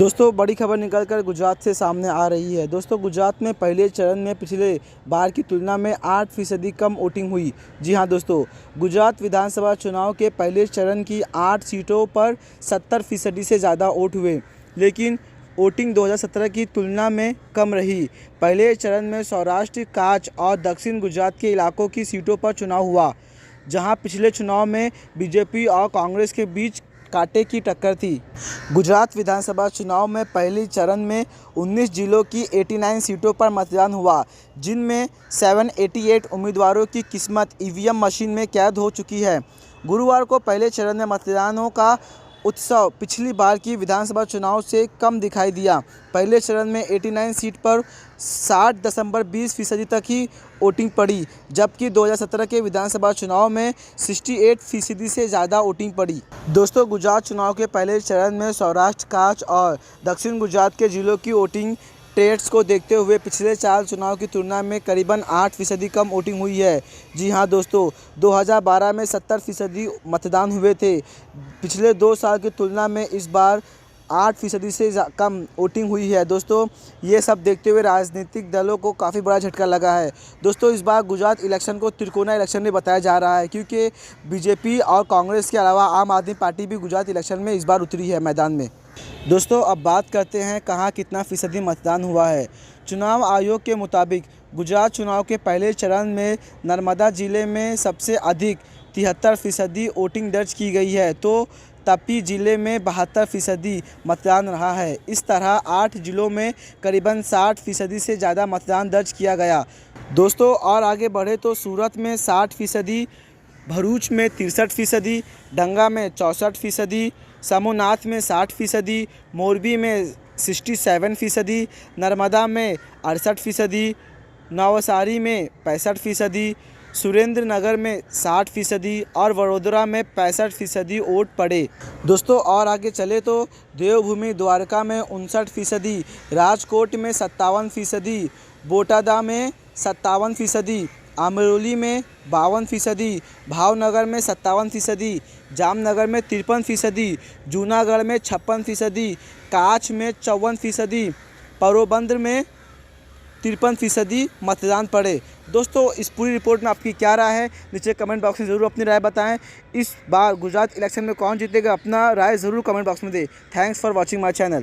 दोस्तों बड़ी खबर निकलकर गुजरात से सामने आ रही है। दोस्तों गुजरात में पहले चरण में पिछले बार की तुलना में 8% कम वोटिंग हुई। जी हां दोस्तों, गुजरात विधानसभा चुनाव के पहले चरण की 8 सीटों पर 70% से ज़्यादा वोट हुए, लेकिन वोटिंग 2017 की तुलना में कम रही। पहले चरण में सौराष्ट्र, कच्छ और दक्षिण गुजरात के इलाकों की सीटों पर चुनाव हुआ, जहां पिछले चुनाव में बीजेपी और कांग्रेस के बीच कांटे की टक्कर थी। गुजरात विधानसभा चुनाव में पहले चरण में 19 जिलों की 89 सीटों पर मतदान हुआ, जिनमें 788 उम्मीदवारों की किस्मत ईवीएम मशीन में कैद हो चुकी है। गुरुवार को पहले चरण में मतदानों का उत्सव पिछली बार की विधानसभा चुनाव से कम दिखाई दिया। पहले चरण में 89 सीट पर 60.20% तक ही वोटिंग पड़ी, जबकि 2017 के विधानसभा चुनाव में 68% से ज़्यादा वोटिंग पड़ी। दोस्तों गुजरात चुनाव के पहले चरण में सौराष्ट्र, कच्छ और दक्षिण गुजरात के जिलों की वोटिंग ट्रेंड्स को देखते हुए पिछले 4 चुनाव की तुलना में करीबन 8% कम वोटिंग हुई है। जी हां दोस्तों, 2012 में 70% मतदान हुए थे। पिछले 2 साल की तुलना में इस बार 8% से कम वोटिंग हुई है। दोस्तों ये सब देखते हुए राजनीतिक दलों को काफ़ी बड़ा झटका लगा है। दोस्तों इस बार गुजरात इलेक्शन को त्रिकोणा इलेक्शन में बताया जा रहा है, क्योंकि बीजेपी और कांग्रेस के अलावा आम आदमी पार्टी भी गुजरात इलेक्शन में इस बार उतरी है मैदान में। दोस्तों अब बात करते हैं कहाँ कितना फीसदी मतदान हुआ है। चुनाव आयोग के मुताबिक गुजरात चुनाव के पहले चरण में नर्मदा जिले में सबसे अधिक 73% वोटिंग दर्ज की गई है, तो तापी जिले में 72% मतदान रहा है। इस तरह 8 जिलों में करीबन 60% से ज़्यादा मतदान दर्ज किया गया। दोस्तों और आगे बढ़े तो सूरत में 60%, भरूच में 63%, डंगा में 64%, समूहनाथ में 60%, मोरबी में 67%, नर्मदा में 68%, नवसारी में 65%, सुरेंद्र नगर में 60% और वडोदरा में 65% वोट पड़े। दोस्तों और आगे चले तो देवभूमि द्वारका में 59%, राजकोट में 57%, बोटादा में 57%, अमरोली में 52%, भावनगर में 57%, जामनगर में 53%, जूनागढ़ में 56%, कच्छ में 54%, पोरबंदर में 53% मतदान पड़े। दोस्तों इस पूरी रिपोर्ट में आपकी क्या राय है, नीचे कमेंट बॉक्स में ज़रूर अपनी राय बताएं। इस बार गुजरात इलेक्शन में कौन जीतेगा, अपना राय ज़रूर कमेंट बॉक्स में दें। Thanks for watching my channel.